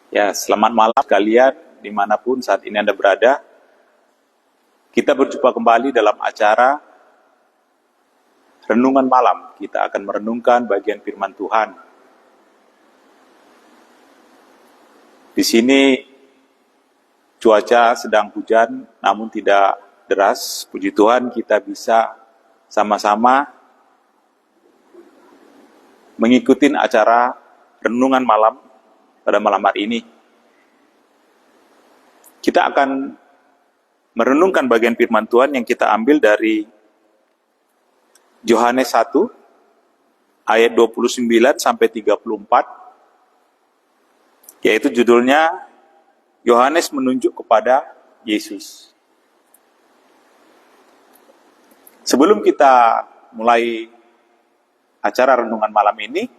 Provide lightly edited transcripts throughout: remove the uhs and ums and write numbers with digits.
Ya, selamat malam kalian dimanapun saat ini Anda berada. Kita berjumpa kembali dalam acara Renungan Malam. Kita akan merenungkan bagian firman Tuhan. Di sini cuaca sedang hujan, namun tidak deras. Puji Tuhan kita bisa sama-sama mengikuti acara Renungan Malam pada malam hari ini. Kita akan merenungkan bagian firman Tuhan yang kita ambil dari Yohanes 1 ayat 29 sampai 34, yaitu judulnya Yohanes menunjuk kepada Yesus. Sebelum kita mulai acara renungan malam ini,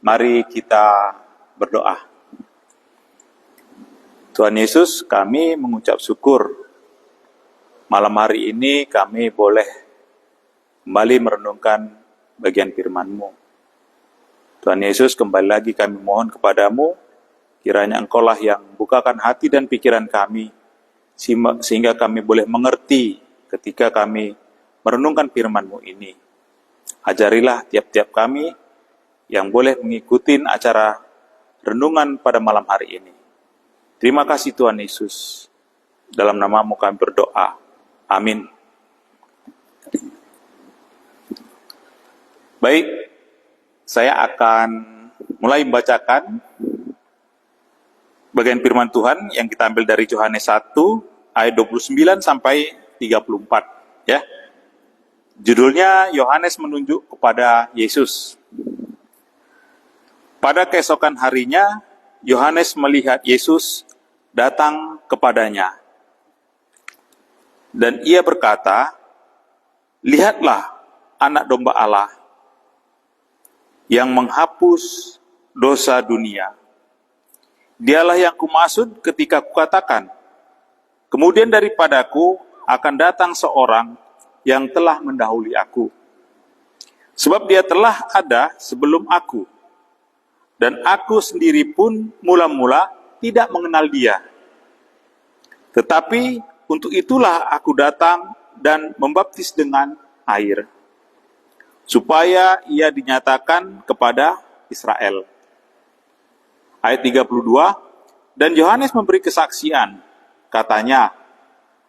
mari kita berdoa. Tuhan Yesus, kami mengucap syukur malam hari ini kami boleh kembali merenungkan bagian firman-Mu. Tuhan Yesus, kembali lagi kami mohon kepadamu, kiranya Engkaulah yang bukakan hati dan pikiran kami, sehingga kami boleh mengerti ketika kami merenungkan firman-Mu ini. Ajarilah tiap-tiap kami yang boleh mengikuti acara renungan pada malam hari ini. Terima kasih Tuhan Yesus. Dalam nama-Mu kami berdoa. Amin. Baik, saya akan mulai membacakan bagian firman Tuhan yang kita ambil dari Yohanes 1 ayat 29 sampai 34, ya. Judulnya Yohanes menunjuk kepada Yesus. Pada keesokan harinya, Yohanes melihat Yesus datang kepadanya. Dan ia berkata, "Lihatlah anak domba Allah yang menghapus dosa dunia. Dialah yang kumaksud ketika kukatakan, kemudian daripadaku akan datang seorang yang telah mendahului aku. Sebab dia telah ada sebelum aku. Dan aku sendiri pun mula-mula tidak mengenal dia. Tetapi untuk itulah aku datang dan membaptis dengan air, supaya ia dinyatakan kepada Israel." Ayat 32, dan Yohanes memberi kesaksian, katanya,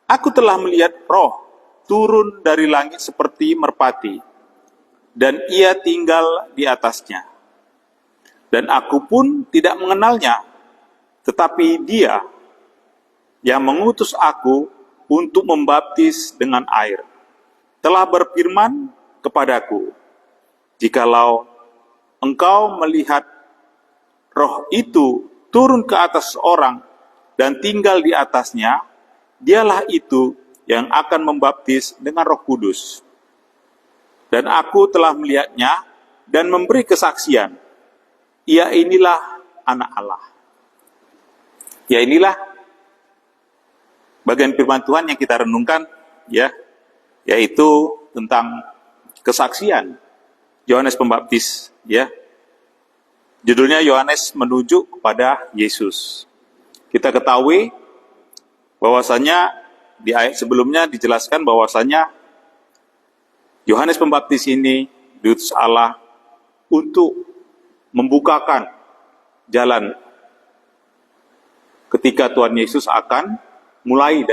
"Aku telah melihat Roh turun dari langit seperti merpati, dan ia tinggal di atasnya. Dan aku pun tidak mengenalnya, tetapi dia yang mengutus aku untuk membaptis dengan air, telah berfirman kepadaku, jikalau engkau melihat Roh itu turun ke atas orang dan tinggal di atasnya, dialah itu yang akan membaptis dengan Roh Kudus. Dan aku telah melihatnya dan memberi kesaksian, ia inilah anak Allah." Ya, inilah bagian firman Tuhan yang kita renungkan, ya, yaitu tentang kesaksian Yohanes Pembaptis, ya. Judulnya Yohanes menunjuk kepada Yesus. Kita ketahui bahwasanya di ayat sebelumnya dijelaskan bahwasanya Yohanes Pembaptis ini diutus Allah untuk membukakan jalan ketika Tuhan Yesus akan mulai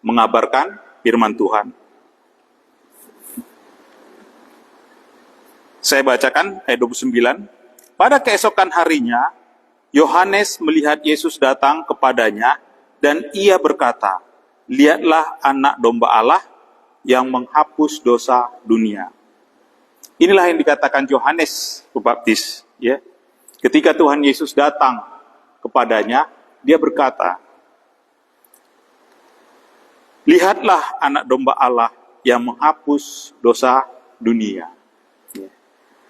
mengabarkan firman Tuhan. Saya bacakan ayat 29. Pada keesokan harinya, Yohanes melihat Yesus datang kepadanya dan ia berkata, "Lihatlah anak domba Allah yang menghapus dosa dunia." Inilah yang dikatakan Yohanes Pembaptis, ya. Ketika Tuhan Yesus datang kepadanya, dia berkata, "Lihatlah anak domba Allah yang menghapus dosa dunia."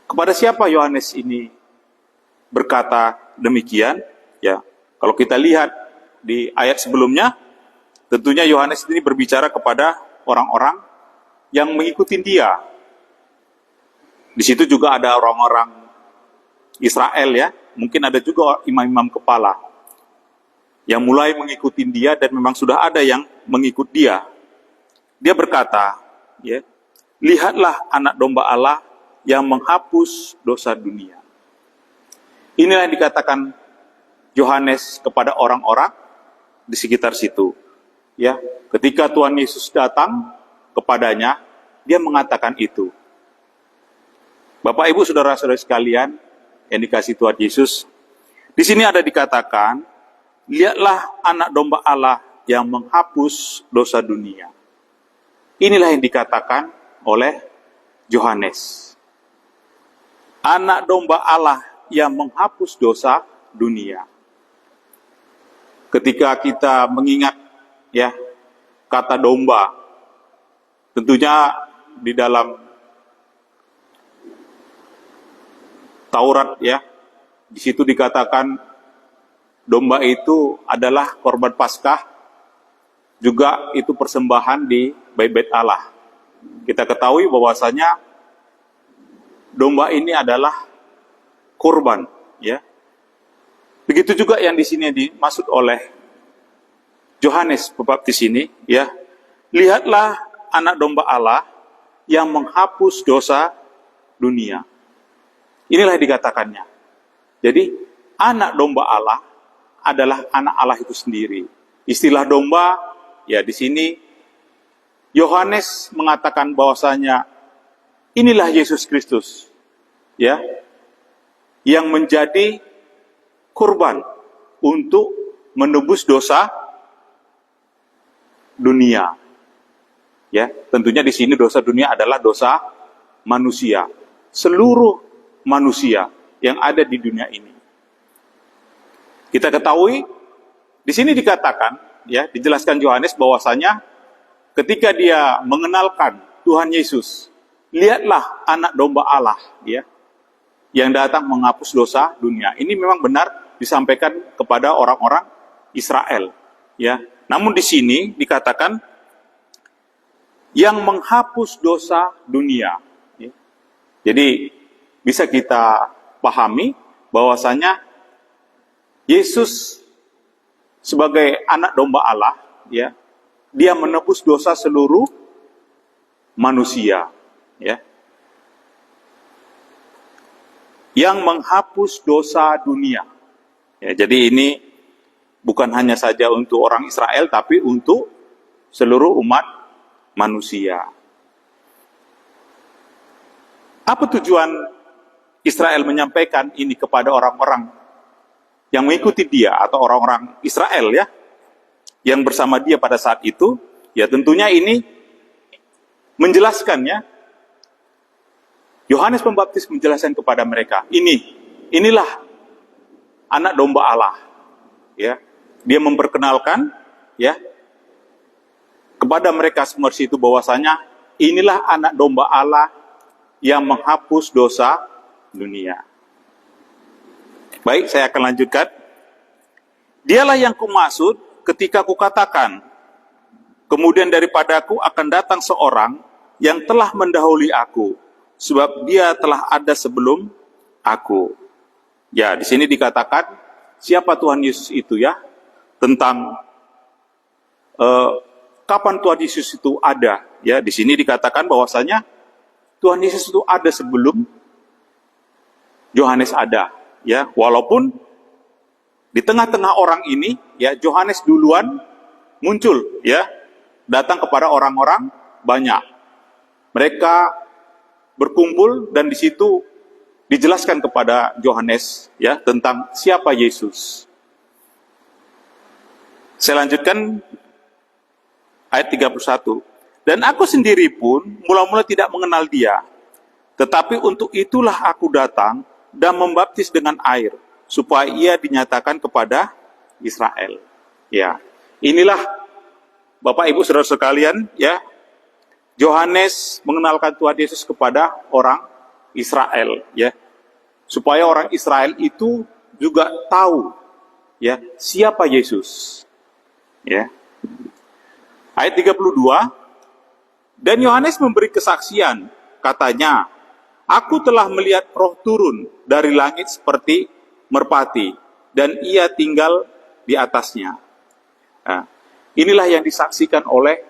Kepada siapa Yohanes ini berkata demikian? Ya, kalau kita lihat di ayat sebelumnya, tentunya Yohanes ini berbicara kepada orang-orang yang mengikuti dia. Di situ juga ada orang-orang Israel, ya, mungkin ada juga imam-imam kepala. yang mulai mengikuti dia dan memang sudah ada yang mengikut dia. Dia berkata, ya, lihatlah anak domba Allah yang menghapus dosa dunia. Inilah yang dikatakan Yohanes kepada orang-orang di sekitar situ. Ya, ketika Tuhan Yesus datang kepadanya, dia mengatakan itu. Bapak, Ibu, saudara-saudara sekalian yang dikasihi Tuhan Yesus, di sini ada dikatakan, lihatlah anak domba Allah yang menghapus dosa dunia. Inilah yang dikatakan oleh Yohanes. Anak domba Allah yang menghapus dosa dunia. Ketika kita mengingat ya kata domba, tentunya di dalam Taurat ya, di situ dikatakan domba itu adalah korban Paskah, juga itu persembahan di bait-bait Allah. Kita ketahui bahwasanya domba ini adalah kurban, ya. Begitu juga yang di sini dimaksud oleh Yohanes Pembaptis ini, ya. Lihatlah anak domba Allah yang menghapus dosa dunia. Inilah yang dikatakannya. Jadi, anak domba Allah adalah anak Allah itu sendiri. Istilah domba, ya di sini Yohanes mengatakan bahwasanya inilah Yesus Kristus, ya, yang menjadi kurban untuk menebus dosa dunia. Ya, tentunya di sini dosa dunia adalah dosa manusia, seluruh manusia yang ada di dunia ini. Kita ketahui di sini dikatakan, ya, dijelaskan Yohanes bahwasanya ketika dia mengenalkan Tuhan Yesus, lihatlah anak domba Allah, ya, yang datang menghapus dosa dunia. Ini memang benar disampaikan kepada orang-orang Israel, ya. Namun di sini dikatakan yang menghapus dosa dunia. Ya. Jadi bisa kita pahami bahwasanya Yesus sebagai anak domba Allah, ya, dia menebus dosa seluruh manusia, ya. Yang menghapus dosa dunia. Ya, jadi ini bukan hanya saja untuk orang Israel, tapi untuk seluruh umat manusia. Apa tujuan Israel menyampaikan ini kepada orang-orang yang mengikuti dia atau orang-orang Israel, ya, yang bersama dia pada saat itu? Ya, tentunya ini menjelaskannya. Yohanes Pembaptis menjelaskan kepada mereka, inilah anak domba Allah, ya. Dia memperkenalkan, ya, kepada mereka semua itu bahwasanya inilah anak domba Allah yang menghapus dosa dunia. Baik, saya akan lanjutkan. Dialah yang kumaksud ketika kukatakan, kemudian daripadaku akan datang seorang yang telah mendahului aku, sebab dia telah ada sebelum aku. Ya, di sini dikatakan siapa Tuhan Yesus itu, ya, tentang kapan Tuhan Yesus itu ada. Ya, di sini dikatakan bahwasanya Tuhan Yesus itu ada sebelum Yohanes ada. Ya, walaupun di tengah-tengah orang ini, ya, Yohanes duluan muncul, ya, datang kepada orang-orang banyak. Mereka berkumpul dan di situ dijelaskan kepada Yohanes, ya, tentang siapa Yesus. Saya lanjutkan ayat 31. Dan aku sendiri pun mula-mula tidak mengenal dia, tetapi untuk itulah aku datang dan membaptis dengan air, supaya ia dinyatakan kepada Israel. Ya, inilah Bapak Ibu Saudara sekalian, ya, Yohanes mengenalkan Tuhan Yesus kepada orang Israel, ya, supaya orang Israel itu juga tahu, ya, siapa Yesus. Ya. Ayat 32, dan Yohanes memberi kesaksian, katanya, aku telah melihat Roh turun dari langit seperti merpati, dan ia tinggal di atasnya. Nah, inilah yang disaksikan oleh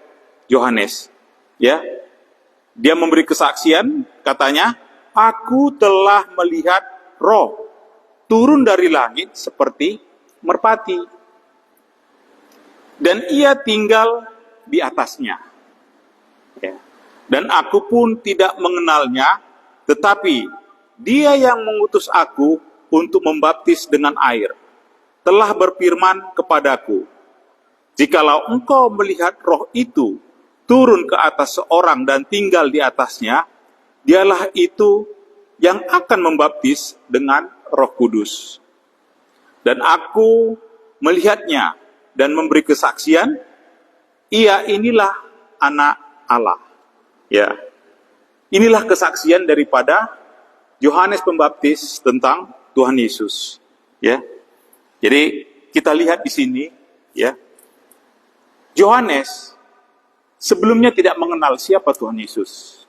Yohanes. Ya, dia memberi kesaksian, katanya, aku telah melihat roh turun dari langit seperti merpati, dan ia tinggal di atasnya. Ya. Dan aku pun tidak mengenalnya, tetapi dia yang mengutus aku untuk membaptis dengan air telah berfirman kepadaku, jikalau engkau melihat roh itu turun ke atas seorang dan tinggal di atasnya, dialah itu yang akan membaptis dengan Roh Kudus. Dan aku melihatnya dan memberi kesaksian, ia inilah anak Allah. Ya. Inilah kesaksian daripada Yohanes Pembaptis tentang Tuhan Yesus. Ya. Jadi kita lihat di sini, ya. Yohanes sebelumnya tidak mengenal siapa Tuhan Yesus.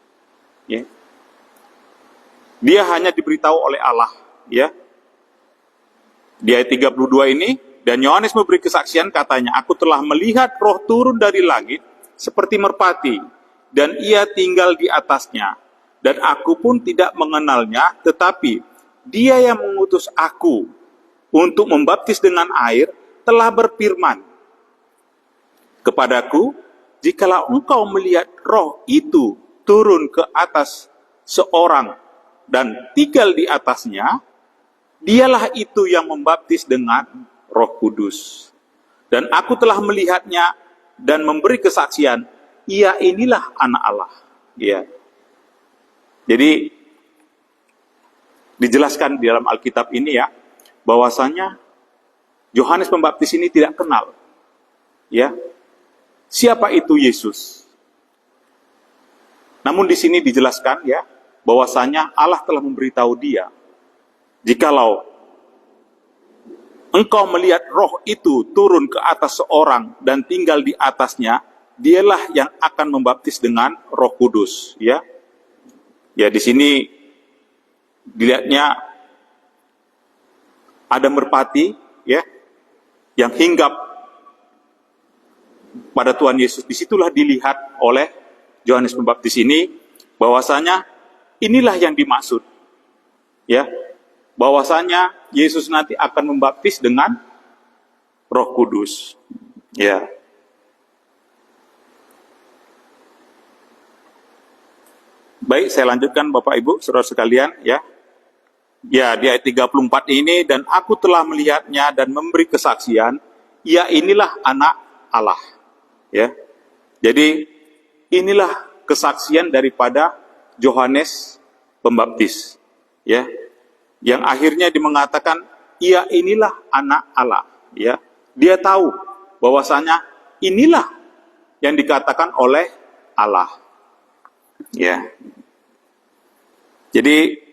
Ya. Dia hanya diberitahu oleh Allah, ya. Di ayat 32 ini, dan Yohanes memberi kesaksian, katanya, aku telah melihat roh turun dari langit seperti merpati, dan ia tinggal di atasnya. Dan aku pun tidak mengenalnya, tetapi dia yang mengutus aku untuk membaptis dengan air telah berfirman kepadaku, jikalau engkau melihat roh itu turun ke atas seorang dan tinggal di atasnya, dialah itu yang membaptis dengan Roh Kudus. Dan aku telah melihatnya dan memberi kesaksian, ia inilah anak Allah. Ya. Jadi dijelaskan di dalam Alkitab ini, ya, bahwasanya Yohanes Pembaptis ini tidak kenal, ya, siapa itu Yesus. Namun di sini dijelaskan, ya, bahwasanya Allah telah memberitahu dia, jikalau engkau melihat roh itu turun ke atas seorang dan tinggal di atasnya, dialah yang akan membaptis dengan Roh Kudus. Ya, ya, di sini dilihatnya ada merpati, ya, yang hinggap pada Tuhan Yesus. Disitulah dilihat oleh Yohanes Pembaptis ini bahwasanya inilah yang dimaksud, ya, bahwasanya Yesus nanti akan membaptis dengan Roh Kudus. Ya. Baik, saya lanjutkan Bapak Ibu, saudara sekalian, ya. Ya, di ayat 34 ini, dan aku telah melihatnya dan memberi kesaksian, ia inilah anak Allah. Ya. Jadi inilah kesaksian daripada Yohanes Pembaptis, ya, yang akhirnya mengatakan ia inilah anak Allah, ya. Dia tahu bahwasanya inilah yang dikatakan oleh Allah, ya. Jadi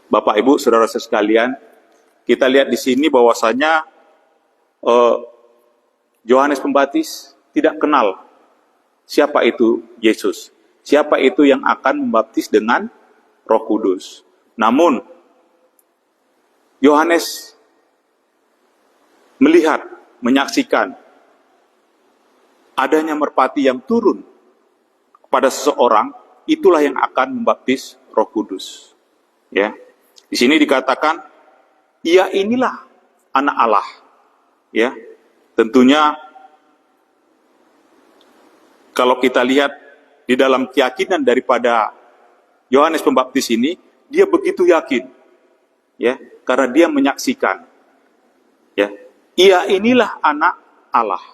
Bapak Ibu saudara sekalian, kita lihat di sini bahwasanya Yohanes Pembaptis tidak kenal siapa itu Yesus, siapa itu yang akan membaptis dengan Roh Kudus. Namun Yohanes melihat, menyaksikan adanya merpati yang turun kepada seseorang, itulah yang akan membaptis Roh Kudus. Ya. Di sini dikatakan ia inilah anak Allah. Ya. Tentunya kalau kita lihat di dalam keyakinan daripada Yohanes Pembaptis ini, dia begitu yakin, ya, karena dia menyaksikan, ya, ia inilah anak Allah.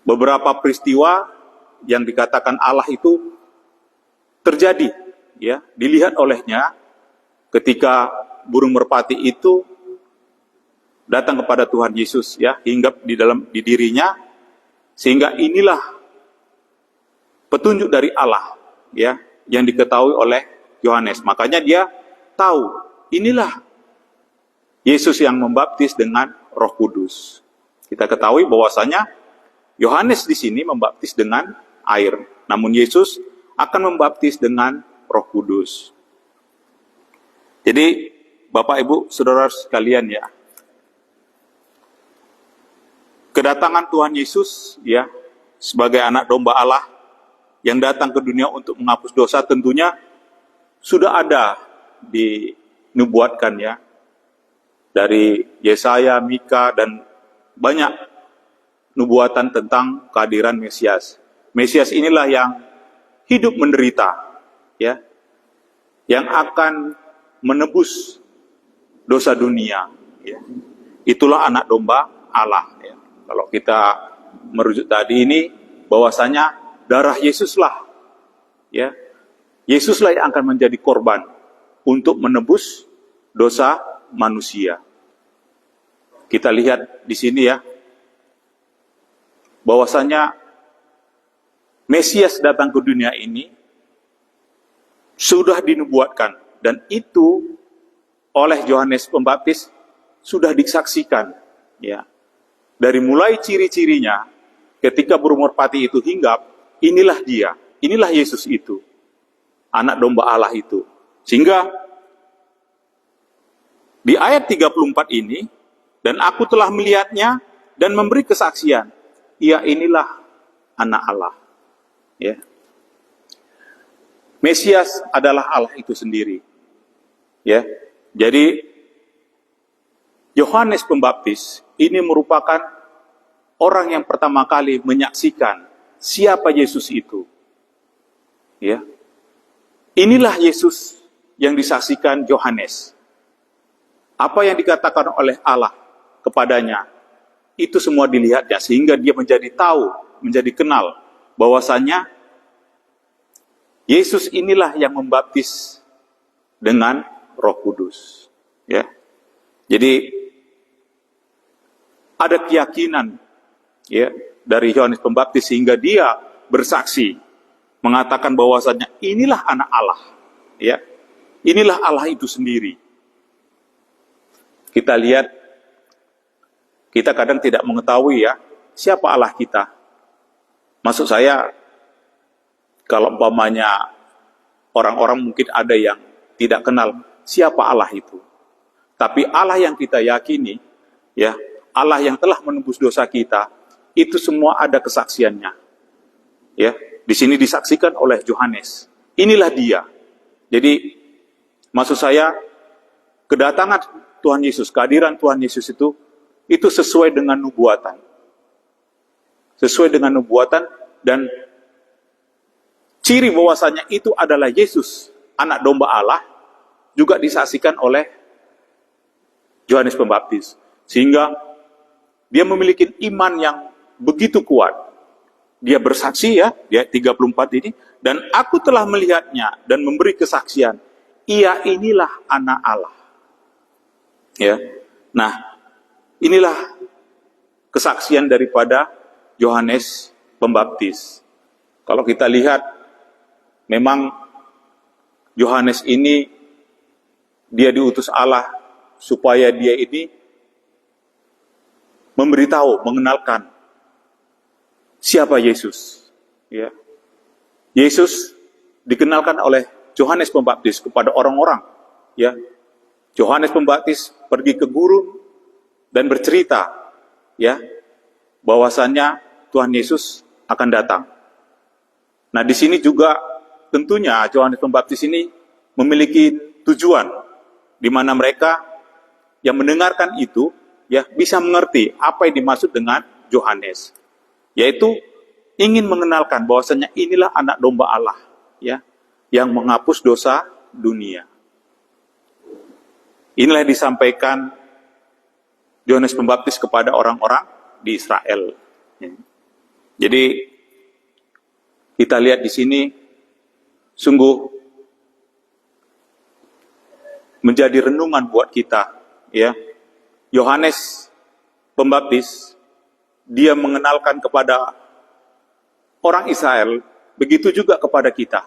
Beberapa peristiwa yang dikatakan Allah itu terjadi, ya, dilihat olehnya ketika burung merpati itu datang kepada Tuhan Yesus, ya, hinggap di dirinya, sehingga inilah petunjuk dari Allah, ya, yang diketahui oleh Yohanes. Makanya dia tahu inilah Yesus yang membaptis dengan Roh Kudus. Kita ketahui bahwasanya Yohanes di sini membaptis dengan air, namun Yesus akan membaptis dengan Roh Kudus. Jadi Bapak Ibu saudara sekalian, ya, kedatangan Tuhan Yesus ya sebagai anak domba Allah yang datang ke dunia untuk menghapus dosa tentunya sudah ada dinubuatkan ya dari Yesaya, Mika dan banyak nubuatan tentang kehadiran Mesias. Mesias inilah yang hidup menderita ya, yang akan menebus dosa dunia ya. Itulah anak domba Allah ya. Kalau kita merujuk tadi ini bahwasanya darah Yesuslah ya, Yesuslah yang akan menjadi korban untuk menebus dosa manusia. Kita lihat di sini ya, bahwasanya Mesias datang ke dunia ini sudah dinubuatkan dan itu oleh Yohanes Pembaptis sudah disaksikan ya. Dari mulai ciri-cirinya ketika berumur pati itu hinggap, inilah dia, inilah Yesus itu, anak domba Allah itu. Sehingga di ayat 34 ini, dan aku telah melihatnya dan memberi kesaksian, ia inilah anak Allah. Ya. Mesias adalah Allah itu sendiri. Ya. Jadi Yohanes Pembaptis ini merupakan orang yang pertama kali menyaksikan siapa Yesus itu. Ya. Inilah Yesus yang disaksikan Yohanes. Apa yang dikatakan oleh Allah kepadanya, itu semua dilihatnya sehingga dia menjadi tahu, menjadi kenal bahwasanya Yesus inilah yang membaptis dengan Roh Kudus. Ya. Jadi ada keyakinan ya dari Yohanes Pembaptis sehingga dia bersaksi mengatakan bahwasanya inilah anak Allah. Ya. Inilah Allah itu sendiri. Kita lihat, kita kadang tidak mengetahui ya, siapa Allah kita. Maksud saya, kalau umpamanya orang-orang mungkin ada yang tidak kenal siapa Allah itu. Tapi Allah yang kita yakini, ya, Allah yang telah menembus dosa kita, itu semua ada kesaksiannya. Ya, di sini disaksikan oleh Yohanes. Inilah dia. Jadi, maksud saya, kedatangan Tuhan Yesus, kehadiran Tuhan Yesus itu sesuai dengan nubuatan. Sesuai dengan nubuatan dan ciri bahwasanya itu adalah Yesus, anak domba Allah, juga disaksikan oleh Yohanes Pembaptis. Sehingga dia memiliki iman yang begitu kuat. Dia bersaksi ya, dia 34 ini, dan aku telah melihatnya dan memberi kesaksian, ia inilah anak Allah. Ya, nah inilah kesaksian daripada Yohanes Pembaptis. Kalau kita lihat, memang Yohanes ini dia diutus Allah supaya dia ini memberitahu, mengenalkan siapa Yesus. Ya, Yesus dikenalkan oleh Yohanes Pembaptis kepada orang-orang. Ya, Yohanes Pembaptis pergi ke gurun dan bercerita ya bahwasannya Tuhan Yesus akan datang. Nah, di sini juga tentunya Yohanes Pembaptis ini memiliki tujuan di mana mereka yang mendengarkan itu ya bisa mengerti apa yang dimaksud dengan Yohanes, yaitu ingin mengenalkan bahwasannya inilah anak domba Allah ya yang menghapus dosa dunia. Inilah yang disampaikan Yohanes Pembaptis kepada orang-orang di Israel. Jadi kita lihat di sini sungguh menjadi renungan buat kita, ya. Yohanes Pembaptis dia mengenalkan kepada orang Israel, begitu juga kepada kita,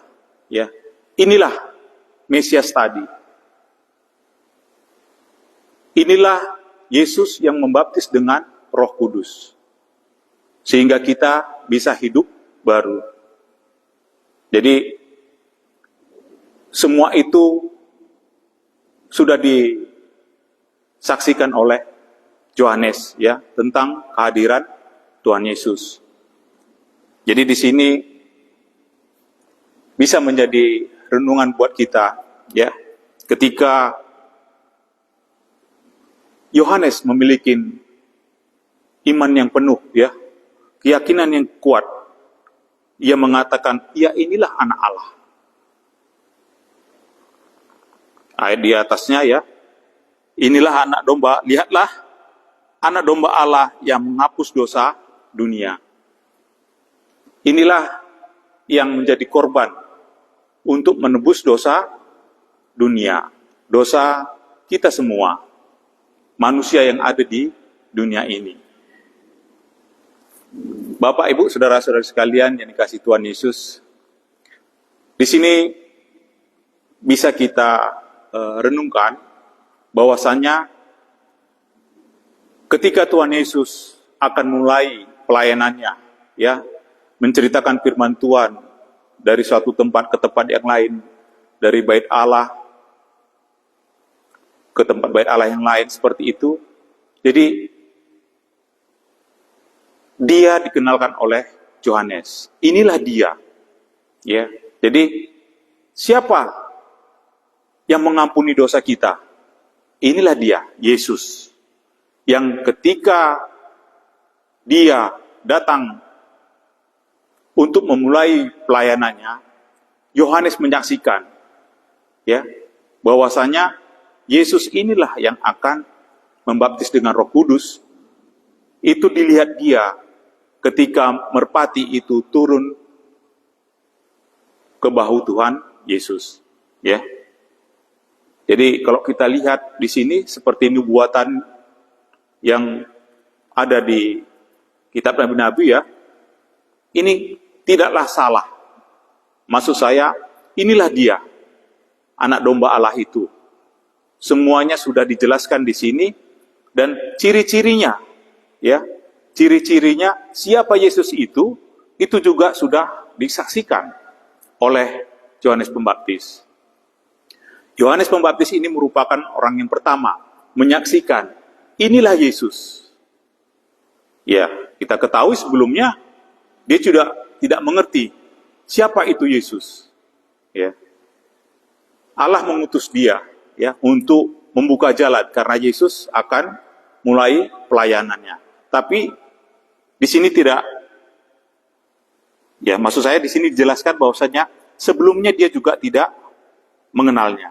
ya. Inilah Mesias tadi. Inilah Yesus yang membaptis dengan Roh Kudus. Sehingga kita bisa hidup baru. Jadi, semua itu sudah disaksikan oleh Yohanes ya tentang kehadiran Tuhan Yesus. Jadi di sini bisa menjadi renungan buat kita, ya. Ketika Yohanes memiliki iman yang penuh, ya, keyakinan yang kuat, ia mengatakan, ya inilah anak Allah. Ayat di atasnya, ya, inilah anak domba, lihatlah anak domba Allah yang menghapus dosa dunia. Inilah yang menjadi korban untuk menebus dosa dunia, dosa kita semua, manusia yang ada di dunia ini. Bapak, Ibu, saudara-saudara sekalian yang dikasihi Tuhan Yesus, di sini bisa kita renungkan bahwasanya ketika Tuhan Yesus akan mulai pelayanannya, ya, menceritakan firman Tuhan dari suatu tempat ke tempat yang lain, dari bait Allah ke tempat bait Allah yang lain, seperti itu. Jadi dia dikenalkan oleh Yohanes. Inilah dia. Ya. Jadi siapa yang mengampuni dosa kita? Inilah dia, Yesus. Yang ketika dia datang untuk memulai pelayanannya, Yohanes menyaksikan, ya, bahwasanya Yesus inilah yang akan membaptis dengan Roh Kudus. Itu dilihat dia ketika merpati itu turun ke bahu Tuhan Yesus, ya. Jadi kalau kita lihat di sini seperti nubuatan yang ada di kitab Nabi-Nabi, ya, ini tidaklah salah. Maksud saya, inilah dia, anak domba Allah itu. Semuanya sudah dijelaskan di sini, dan ciri-cirinya, ya, ciri-cirinya siapa Yesus itu juga sudah disaksikan oleh Yohanes Pembaptis. Yohanes Pembaptis ini merupakan orang yang pertama menyaksikan, inilah Yesus. Ya, kita ketahui sebelumnya dia juga tidak mengerti siapa itu Yesus. Ya. Allah mengutus dia, ya, untuk membuka jalan karena Yesus akan mulai pelayanannya. Tapi di sini tidak, ya, maksud saya di sini dijelaskan bahwasanya sebelumnya dia juga tidak mengenalnya.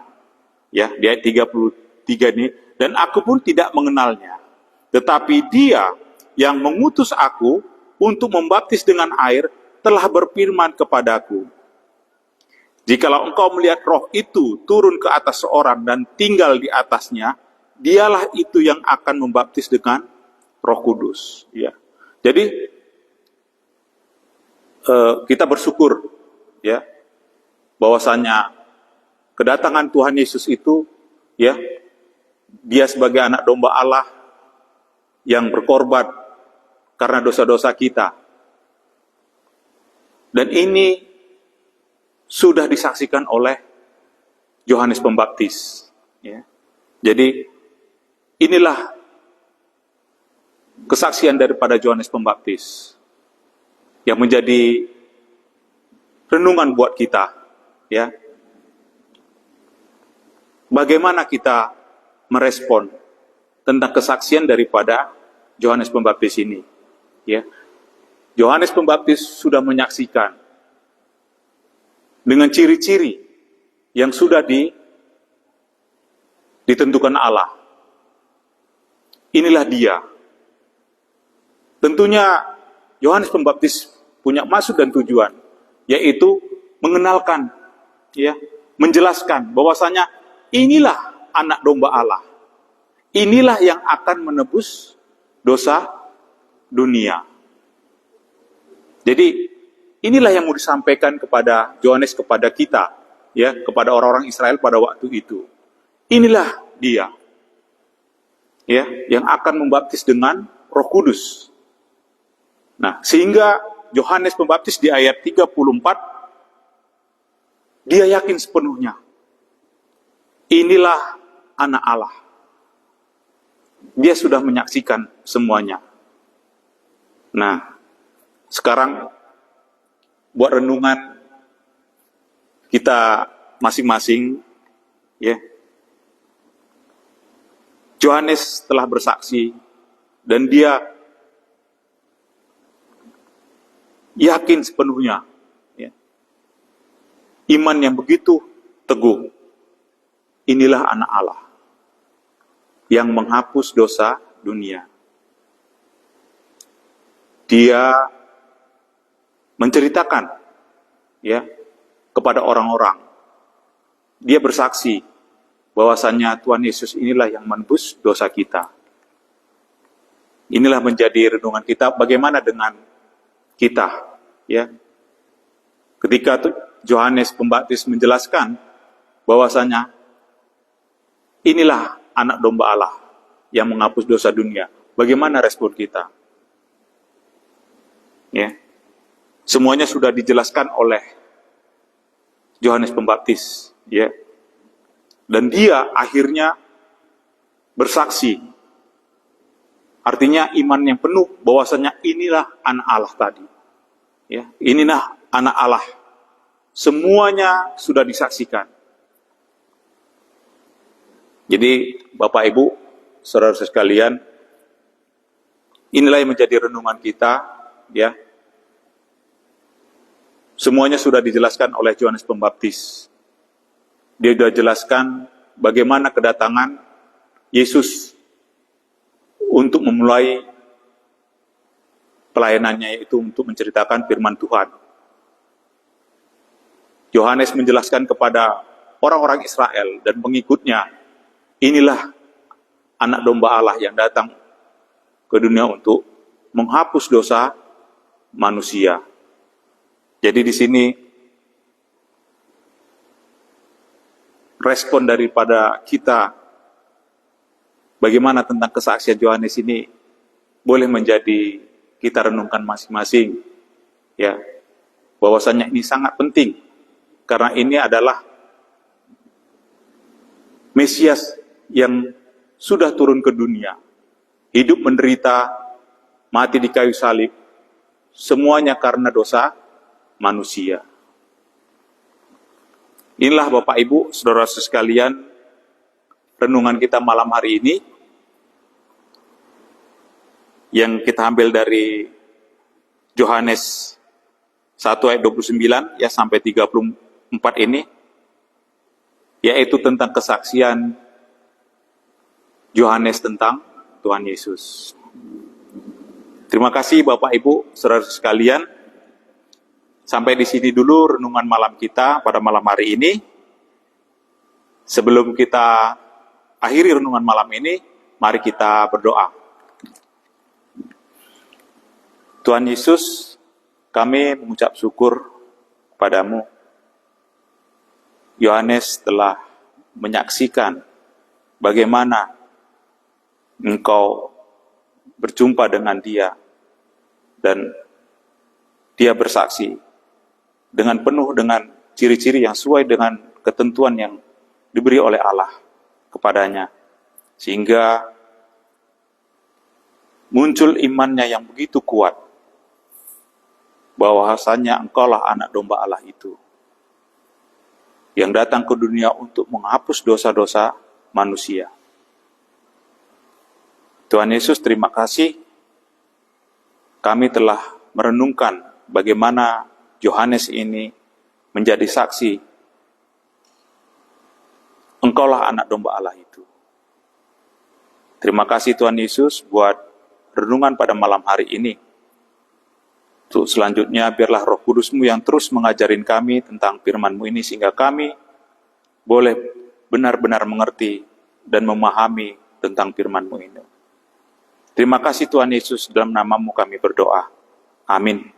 Ya, di ayat 33 ini, dan aku pun tidak mengenalnya. Tetapi dia yang mengutus aku untuk membaptis dengan air telah berfirman kepadaku, jikalau engkau melihat roh itu turun ke atas seorang dan tinggal di atasnya, dialah itu yang akan membaptis dengan Roh Kudus. Ya. Jadi kita bersyukur, ya, bahwasanya kedatangan Tuhan Yesus itu, ya, dia sebagai anak domba Allah yang berkorban karena dosa-dosa kita. Dan ini sudah disaksikan oleh Yohanes Pembaptis. Ya. Jadi inilah kesaksian daripada Yohanes Pembaptis yang menjadi renungan buat kita. Ya. Bagaimana kita merespon tentang kesaksian daripada Yohanes Pembaptis ini? Ya. Yohanes Pembaptis sudah menyaksikan dengan ciri-ciri yang sudah ditentukan Allah. Inilah dia. Tentunya Yohanes Pembaptis punya maksud dan tujuan, yaitu mengenalkan, ya, menjelaskan bahwasanya inilah anak domba Allah. Inilah yang akan menebus dosa dunia. Jadi inilah yang mau disampaikan kepada Yohanes, kepada kita, ya, kepada orang-orang Israel pada waktu itu. Inilah dia, ya, yang akan membaptis dengan Roh Kudus. Nah, sehingga Yohanes Pembaptis di ayat 34 dia yakin sepenuhnya, inilah anak Allah. Dia sudah menyaksikan semuanya. Nah, sekarang buat renungan kita masing-masing, ya. Yohanes telah bersaksi dan dia yakin sepenuhnya, ya, iman yang begitu teguh. Inilah anak Allah yang menghapus dosa dunia. Dia menceritakan, ya, kepada orang-orang. Dia bersaksi bahwasannya Tuhan Yesus inilah yang menebus dosa kita. Inilah menjadi renungan kita, bagaimana dengan kita, ya. Ketika Yohanes Pembaptis menjelaskan bahwasanya inilah anak domba Allah yang menghapus dosa dunia, bagaimana respon kita? Ya. Semuanya sudah dijelaskan oleh Yohanes Pembaptis, ya. Dan dia akhirnya bersaksi. Artinya iman yang penuh bahwasanya inilah anak Allah tadi. Ya, inilah anak Allah. Semuanya sudah disaksikan. Jadi Bapak Ibu, saudara sekalian, inilah yang menjadi renungan kita, ya. Semuanya sudah dijelaskan oleh Yohanes Pembaptis. Dia sudah jelaskan bagaimana kedatangan Yesus untuk memulai pelayanannya, yaitu untuk menceritakan firman Tuhan. Yohanes menjelaskan kepada orang-orang Israel dan pengikutnya, inilah anak domba Allah yang datang ke dunia untuk menghapus dosa manusia. Jadi di sini respon daripada kita bagaimana tentang kesaksian Yohanes ini boleh menjadi kita renungkan masing-masing, ya, bahwasanya ini sangat penting karena ini adalah Mesias yang sudah turun ke dunia, hidup menderita, mati di kayu salib, semuanya karena dosa manusia. Inilah Bapak Ibu, saudara sekalian, renungan kita malam hari ini yang kita ambil dari Yohanes 1 ayat 29 ya sampai 34 ini, yaitu tentang kesaksian Yohanes tentang Tuhan Yesus. Terima kasih Bapak Ibu, saudara sekalian. Sampai di sini dulu renungan malam kita pada malam hari ini. Sebelum kita akhiri renungan malam ini, mari kita berdoa. Tuhan Yesus, kami mengucap syukur padamu. Yohanes telah menyaksikan bagaimana engkau berjumpa dengan dia dan dia bersaksi dengan penuh dengan ciri-ciri yang sesuai dengan ketentuan yang diberi oleh Allah kepadanya. Sehingga muncul imannya yang begitu kuat bahwasanya engkaulah anak domba Allah itu yang datang ke dunia untuk menghapus dosa-dosa manusia. Tuhan Yesus, terima kasih kami telah merenungkan bagaimana Yohanes ini menjadi saksi, engkaulah anak domba Allah itu. Terima kasih Tuhan Yesus buat renungan pada malam hari ini. Untuk selanjutnya biarlah Roh Kudus-Mu yang terus mengajarin kami tentang firman-Mu ini sehingga kami boleh benar-benar mengerti dan memahami tentang firman-Mu ini. Terima kasih Tuhan Yesus, dalam nama-Mu kami berdoa. Amin.